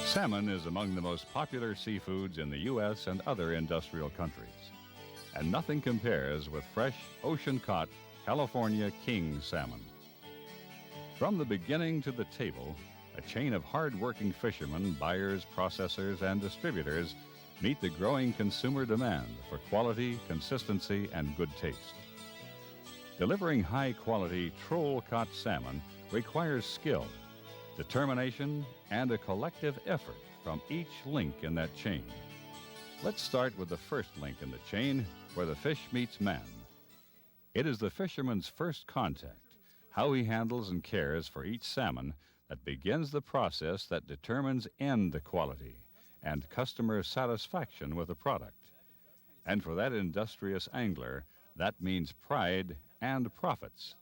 Salmon is among the most popular seafoods in the U.S. and other industrial countries. And nothing compares with fresh, ocean-caught California king salmon. From the beginning to the table, a chain of hard-working fishermen, buyers, processors, and distributors meet the growing consumer demand for quality, consistency, and good taste. Delivering high-quality, troll-caught salmon requires skill, determination, and a collective effort from each link in that chain. Let's start with the first link in the chain, where the fish meets man. It is the fisherman's first contact, how he handles and cares for each salmon, that begins the process that determines end quality and customer satisfaction with the product. And for that industrious angler, that means pride and profits.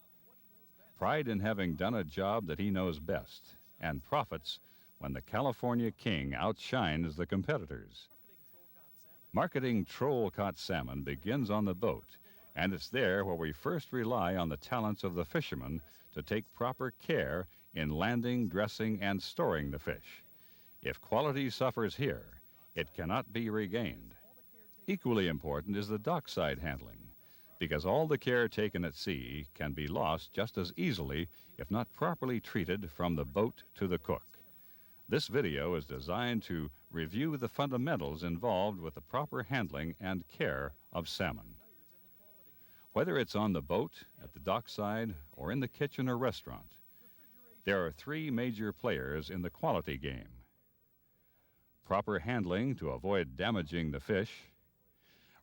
Pride in having done a job that he knows best, and profits when the California king outshines the competitors. Marketing troll-caught salmon begins on the boat, and it's there where we first rely on the talents of the fishermen to take proper care in landing, dressing, and storing the fish. If quality suffers here, it cannot be regained. Equally important is the dockside handling, because all the care taken at sea can be lost just as easily if not properly treated from the boat to the cook. This video is designed to review the fundamentals involved with the proper handling and care of salmon. Whether it's on the boat, at the dockside, or in the kitchen or restaurant, there are three major players in the quality game. Proper handling to avoid damaging the fish,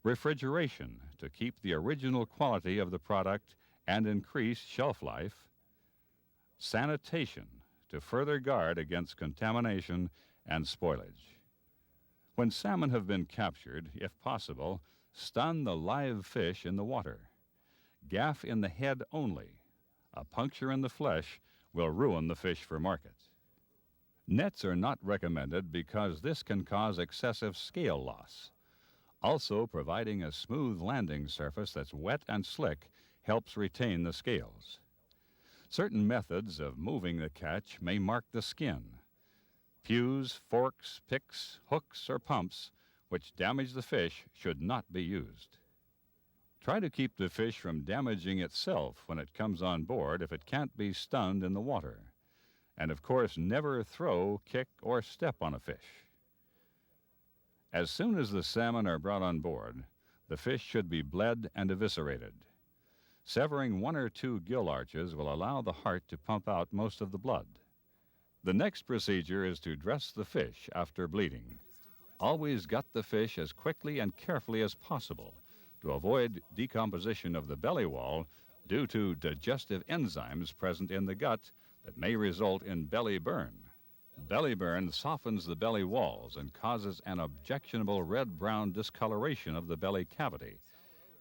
refrigeration to keep the original quality of the product and increase shelf life, sanitation to further guard against contamination and spoilage. When salmon have been captured, if possible, stun the live fish in the water. Gaff in the head only. A puncture in the flesh will ruin the fish for market. Nets are not recommended because this can cause excessive scale loss. Also, providing a smooth landing surface that's wet and slick helps retain the scales. Certain methods of moving the catch may mark the skin. Pews, forks, picks, hooks, or pumps which damage the fish should not be used. Try to keep the fish from damaging itself when it comes on board if it can't be stunned in the water. And of course, never throw, kick, or step on a fish. As soon as the salmon are brought on board, the fish should be bled and eviscerated. Severing one or two gill arches will allow the heart to pump out most of the blood. The next procedure is to dress the fish after bleeding. Always gut the fish as quickly and carefully as possible to avoid decomposition of the belly wall due to digestive enzymes present in the gut that may result in belly burn. Belly burn softens the belly walls and causes an objectionable red-brown discoloration of the belly cavity,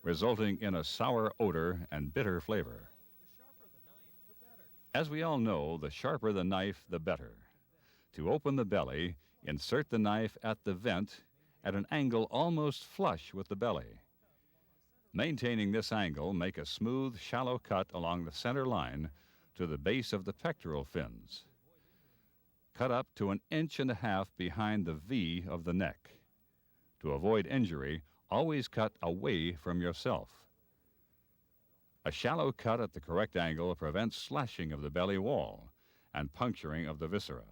resulting in a sour odor and bitter flavor. As we all know, the sharper the knife, the better. To open the belly, insert the knife at the vent at an angle almost flush with the belly. Maintaining this angle, make a smooth, shallow cut along the center line to the base of the pectoral fins. Cut up to 1.5 inches behind the V of the neck. To avoid injury, always cut away from yourself. A shallow cut at the correct angle prevents slashing of the belly wall and puncturing of the viscera.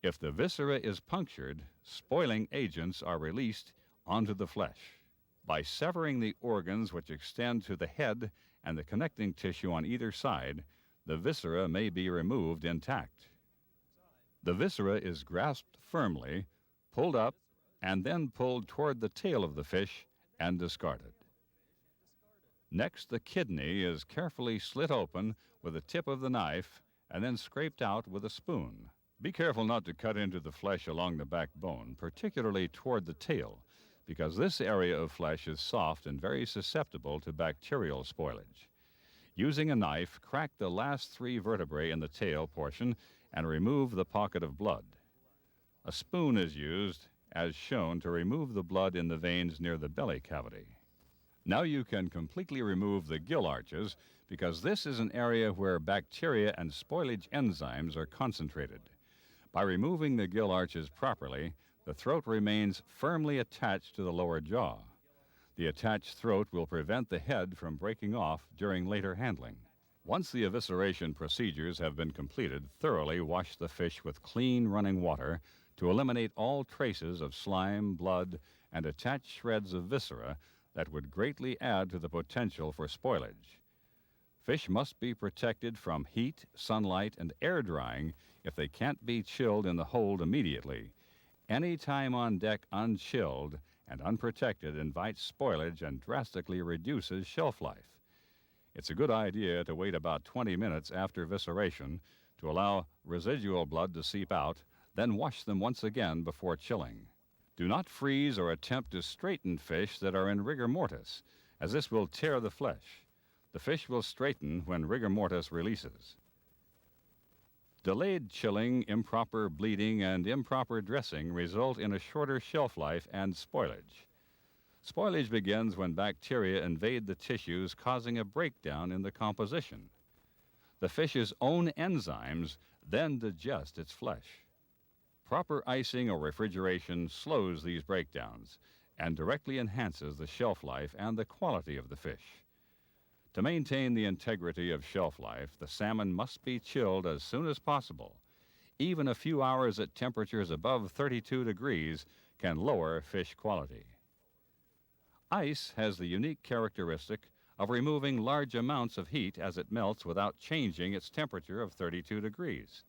If the viscera is punctured, spoiling agents are released onto the flesh. By severing the organs which extend to the head and the connecting tissue on either side, the viscera may be removed intact. The viscera is grasped firmly, pulled up, and then pulled toward the tail of the fish and discarded. Next, the kidney is carefully slit open with the tip of the knife and then scraped out with a spoon. Be careful not to cut into the flesh along the backbone, particularly toward the tail, because this area of flesh is soft and very susceptible to bacterial spoilage. Using a knife, crack the last 3 vertebrae in the tail portion and remove the pocket of blood. A spoon is used, as shown, to remove the blood in the veins near the belly cavity. Now you can completely remove the gill arches because this is an area where bacteria and spoilage enzymes are concentrated. By removing the gill arches properly, the throat remains firmly attached to the lower jaw. The attached throat will prevent the head from breaking off during later handling. Once the evisceration procedures have been completed, thoroughly wash the fish with clean running water to eliminate all traces of slime, blood, and attached shreds of viscera that would greatly add to the potential for spoilage. Fish must be protected from heat, sunlight, and air drying if they can't be chilled in the hold immediately. Any time on deck unchilled and unprotected invites spoilage and drastically reduces shelf life. It's a good idea to wait about 20 minutes after visceration to allow residual blood to seep out, then wash them once again before chilling. Do not freeze or attempt to straighten fish that are in rigor mortis, as this will tear the flesh. The fish will straighten when rigor mortis releases. Delayed chilling, improper bleeding, and improper dressing result in a shorter shelf life and spoilage. Spoilage begins when bacteria invade the tissues, causing a breakdown in the composition. The fish's own enzymes then digest its flesh. Proper icing or refrigeration slows these breakdowns and directly enhances the shelf life and the quality of the fish. To maintain the integrity of shelf life, the salmon must be chilled as soon as possible. Even a few hours at temperatures above 32 degrees can lower fish quality. Ice has the unique characteristic of removing large amounts of heat as it melts without changing its temperature of 32 degrees.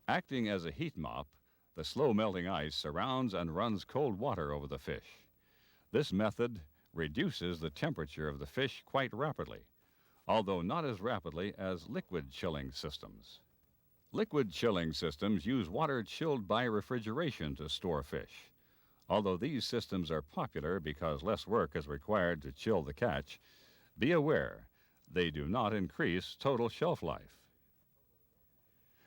Acting as a heat mop, the slow-melting ice surrounds and runs cold water over the fish. This method reduces the temperature of the fish quite rapidly, although not as rapidly as liquid chilling systems. Liquid chilling systems use water chilled by refrigeration to store fish. Although these systems are popular because less work is required to chill the catch, be aware they do not increase total shelf life.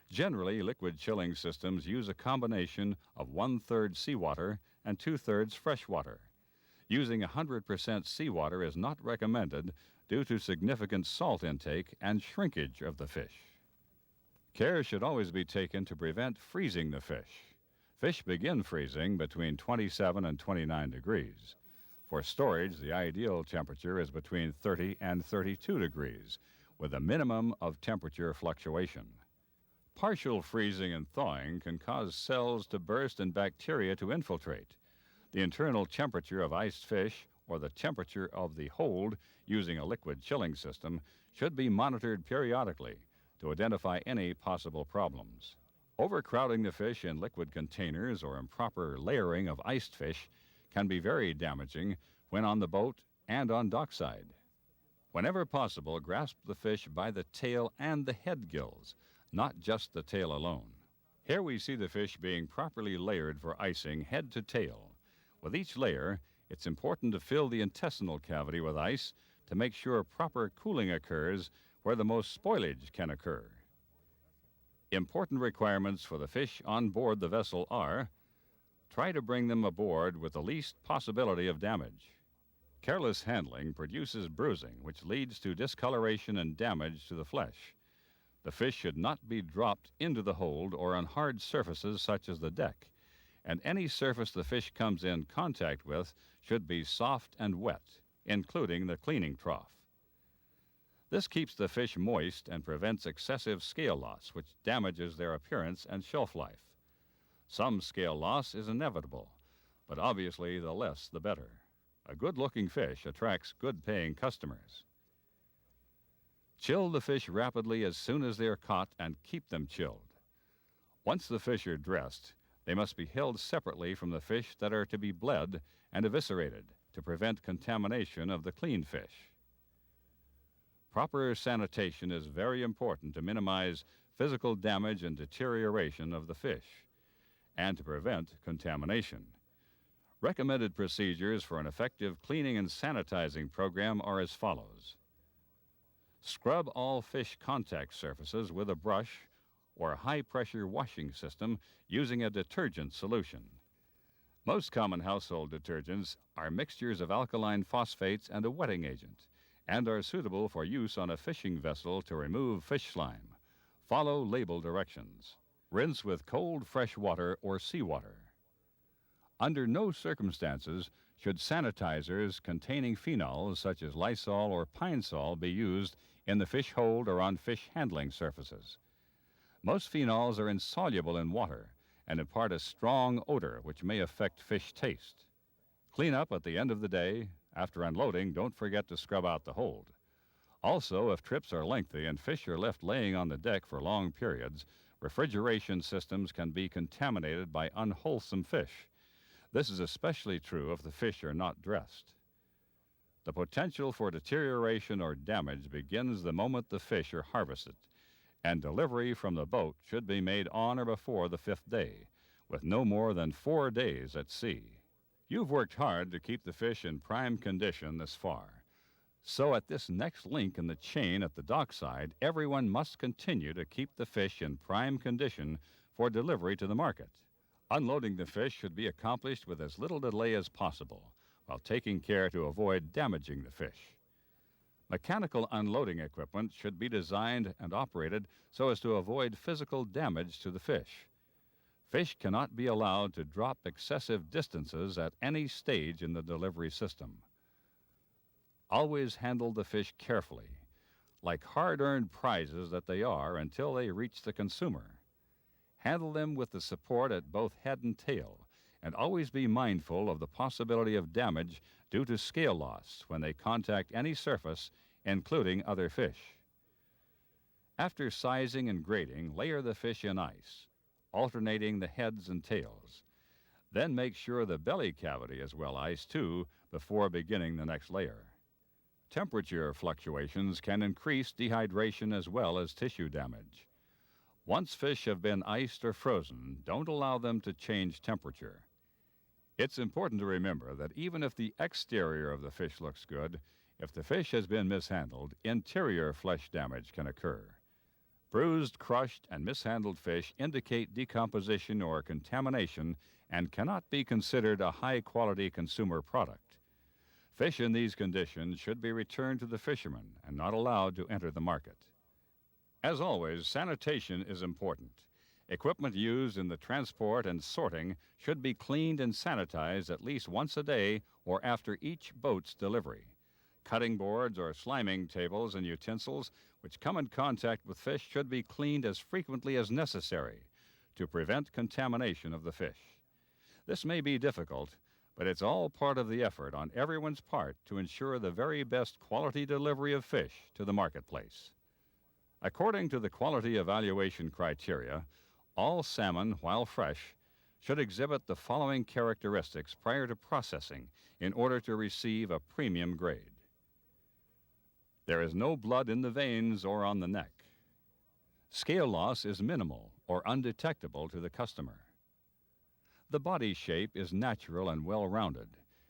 Generally, liquid chilling systems use a combination of 1/3 seawater and 2/3 fresh water. Using 100% seawater is not recommended due to significant salt intake and shrinkage of the fish. Care should always be taken to prevent freezing the fish. Fish begin freezing between 27 and 29 degrees. For storage, the ideal temperature is between 30 and 32 degrees, with a minimum of temperature fluctuation. Partial freezing and thawing can cause cells to burst and bacteria to infiltrate. The internal temperature of iced fish or the temperature of the hold using a liquid chilling system should be monitored periodically to identify any possible problems. Overcrowding the fish in liquid containers or improper layering of iced fish can be very damaging when on the boat and on dockside. Whenever possible, grasp the fish by the tail and the head gills, not just the tail alone. Here we see the fish being properly layered for icing head to tail. With each layer, it's important to fill the intestinal cavity with ice to make sure proper cooling occurs where the most spoilage can occur. Important requirements for the fish on board the vessel are: try to bring them aboard with the least possibility of damage. Careless handling produces bruising, which leads to discoloration and damage to the flesh. The fish should not be dropped into the hold or on hard surfaces such as the deck, and any surface the fish comes in contact with should be soft and wet, including the cleaning trough. This keeps the fish moist and prevents excessive scale loss, which damages their appearance and shelf life. Some scale loss is inevitable, but obviously the less the better. A good-looking fish attracts good-paying customers. Chill the fish rapidly as soon as they are caught and keep them chilled. Once the fish are dressed, they must be held separately from the fish that are to be bled and eviscerated to prevent contamination of the clean fish. Proper sanitation is very important to minimize physical damage and deterioration of the fish and to prevent contamination. Recommended procedures for an effective cleaning and sanitizing program are as follows. Scrub all fish contact surfaces with a brush or a high-pressure washing system using a detergent solution. Most common household detergents are mixtures of alkaline phosphates and a wetting agent and are suitable for use on a fishing vessel to remove fish slime. Follow label directions. Rinse with cold fresh water or seawater. Under no circumstances should sanitizers containing phenols such as Lysol or Pine Sol be used in the fish hold or on fish handling surfaces. Most phenols are insoluble in water and impart a strong odor which may affect fish taste. Clean up at the end of the day. After unloading, don't forget to scrub out the hold. Also, if trips are lengthy and fish are left laying on the deck for long periods, refrigeration systems can be contaminated by unwholesome fish. This is especially true if the fish are not dressed. The potential for deterioration or damage begins the moment the fish are harvested, and delivery from the boat should be made on or before the 5th day, with no more than 4 days at sea. You've worked hard to keep the fish in prime condition this far. So at this next link in the chain at the dockside, everyone must continue to keep the fish in prime condition for delivery to the market. Unloading the fish should be accomplished with as little delay as possible, while taking care to avoid damaging the fish. Mechanical unloading equipment should be designed and operated so as to avoid physical damage to the fish. Fish cannot be allowed to drop excessive distances at any stage in the delivery system. Always handle the fish carefully, like hard-earned prizes that they are, until they reach the consumer. Handle them with the support at both head and tail, and always be mindful of the possibility of damage due to scale loss when they contact any surface, including other fish. After sizing and grading, layer the fish in ice, alternating the heads and tails. Then make sure the belly cavity is well iced too before beginning the next layer. Temperature fluctuations can increase dehydration as well as tissue damage. Once fish have been iced or frozen, don't allow them to change temperature. It's important to remember that even if the exterior of the fish looks good, if the fish has been mishandled, interior flesh damage can occur. Bruised, crushed, and mishandled fish indicate decomposition or contamination and cannot be considered a high-quality consumer product. Fish in these conditions should be returned to the fishermen and not allowed to enter the market. As always, sanitation is important. Equipment used in the transport and sorting should be cleaned and sanitized at least once a day or after each boat's delivery. Cutting boards or sliming tables and utensils which come in contact with fish should be cleaned as frequently as necessary to prevent contamination of the fish. This may be difficult, but it's all part of the effort on everyone's part to ensure the very best quality delivery of fish to the marketplace. According to the quality evaluation criteria, all salmon, while fresh, should exhibit the following characteristics prior to processing in order to receive a premium grade. There is no blood in the veins or on the neck. Scale loss is minimal or undetectable to the customer. The body shape is natural and well-rounded,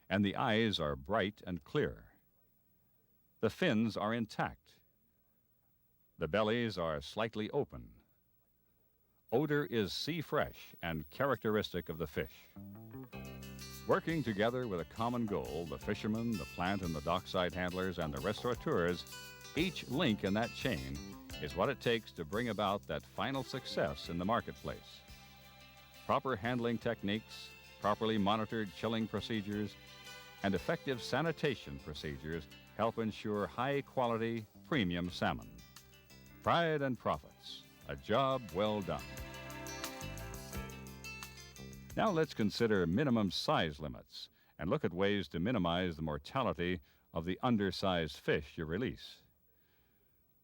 and the eyes are bright and clear. The fins are intact. The bellies are slightly open. Odor is sea fresh and characteristic of the fish. Working together with a common goal, the fishermen, the plant and the dockside handlers, and the restaurateurs, each link in that chain is what it takes to bring about that final success in the marketplace. Proper handling techniques, properly monitored chilling procedures, and effective sanitation procedures help ensure high-quality, premium salmon. Pride and profits, a job well done. Now let's consider minimum size limits and look at ways to minimize the mortality of the undersized fish you release.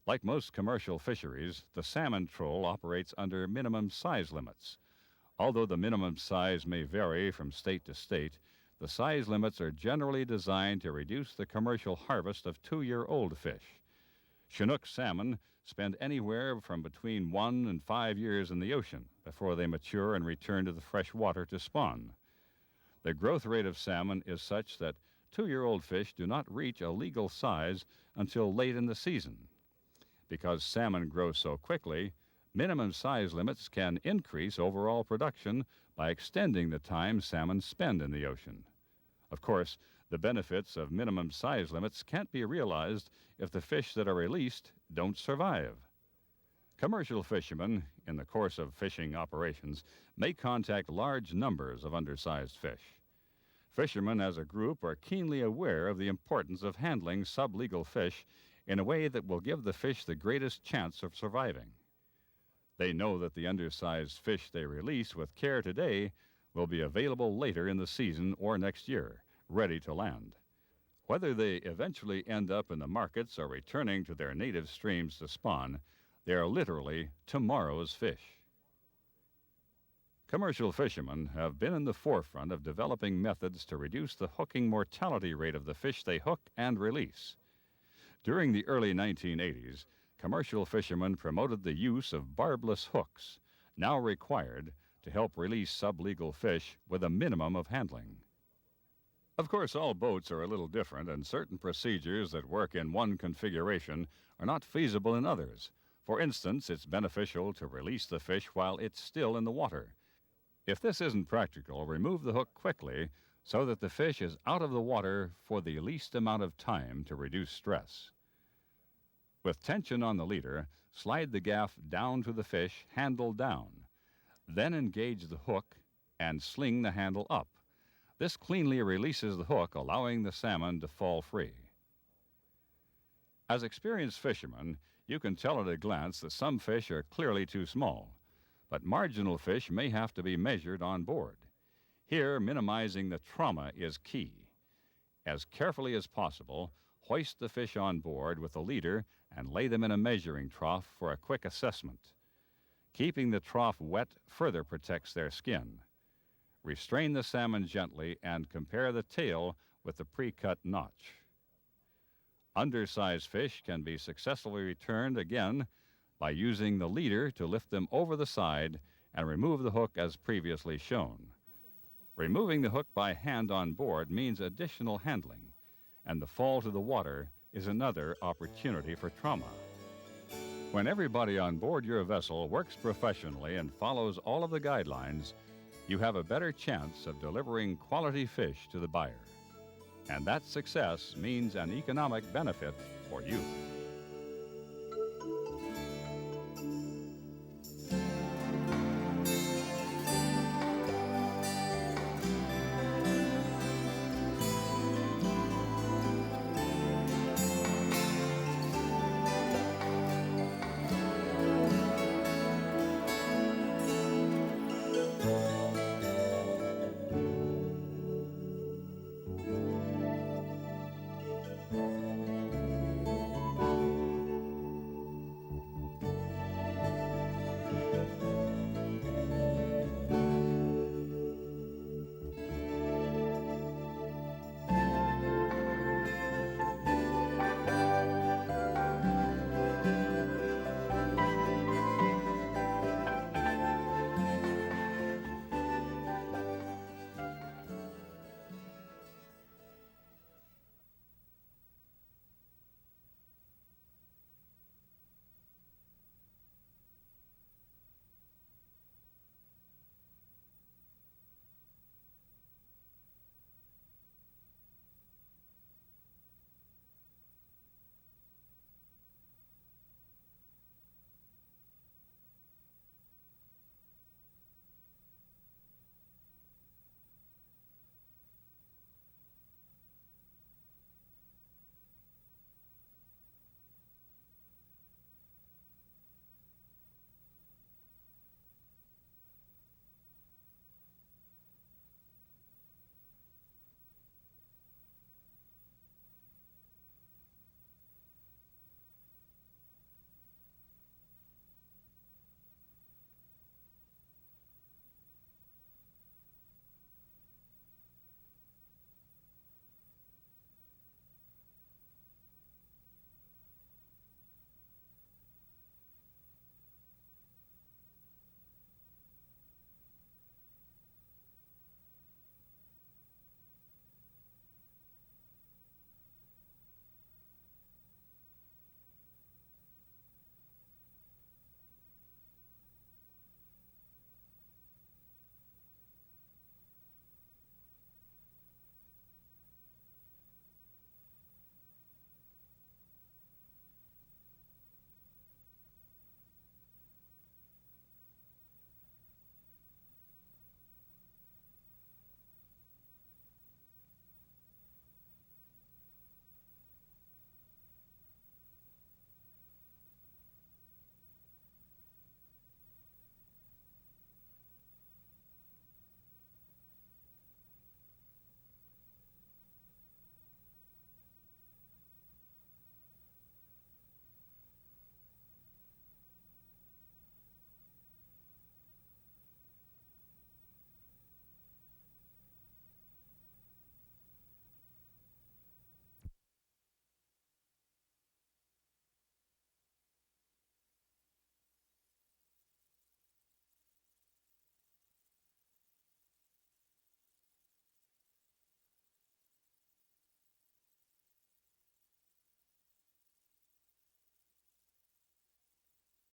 Like most commercial fisheries, the salmon troll operates under minimum size limits. Although the minimum size may vary from state to state, the size limits are generally designed to reduce the commercial harvest of 2-year-old fish. Chinook salmon spend anywhere from between 1 and 5 years in the ocean before they mature and return to the fresh water to spawn. The growth rate of salmon is such that 2-year-old fish do not reach a legal size until late in the season. Because salmon grow so quickly, minimum size limits can increase overall production by extending the time salmon spend in the ocean. Of course, the benefits of minimum size limits can't be realized if the fish that are released don't survive. Commercial fishermen, in the course of fishing operations, may contact large numbers of undersized fish. Fishermen as a group are keenly aware of the importance of handling sublegal fish in a way that will give the fish the greatest chance of surviving. They know that the undersized fish they release with care today will be available later in the season or next year, ready to land. Whether they eventually end up in the markets or returning to their native streams to spawn, they are literally tomorrow's fish. Commercial fishermen have been in the forefront of developing methods to reduce the hooking mortality rate of the fish they hook and release. During the early 1980s, commercial fishermen promoted the use of barbless hooks, now required to help release sublegal fish with a minimum of handling. Of course, all boats are a little different, and certain procedures that work in one configuration are not feasible in others. For instance, it's beneficial to release the fish while it's still in the water. If this isn't practical, remove the hook quickly so that the fish is out of the water for the least amount of time to reduce stress. With tension on the leader, slide the gaff down to the fish, handle down. Then engage the hook and sling the handle up. This cleanly releases the hook, allowing the salmon to fall free. As experienced fishermen, you can tell at a glance that some fish are clearly too small, but marginal fish may have to be measured on board. Here, minimizing the trauma is key. As carefully as possible, hoist the fish on board with the leader and lay them in a measuring trough for a quick assessment. Keeping the trough wet further protects their skin. Restrain the salmon gently and compare the tail with the pre-cut notch. Undersized fish can be successfully returned again by using the leader to lift them over the side and remove the hook as previously shown. Removing the hook by hand on board means additional handling, and the fall to the water is another opportunity for trauma. When everybody on board your vessel works professionally and follows all of the guidelines, you have a better chance of delivering quality fish to the buyer. And that success means an economic benefit for you.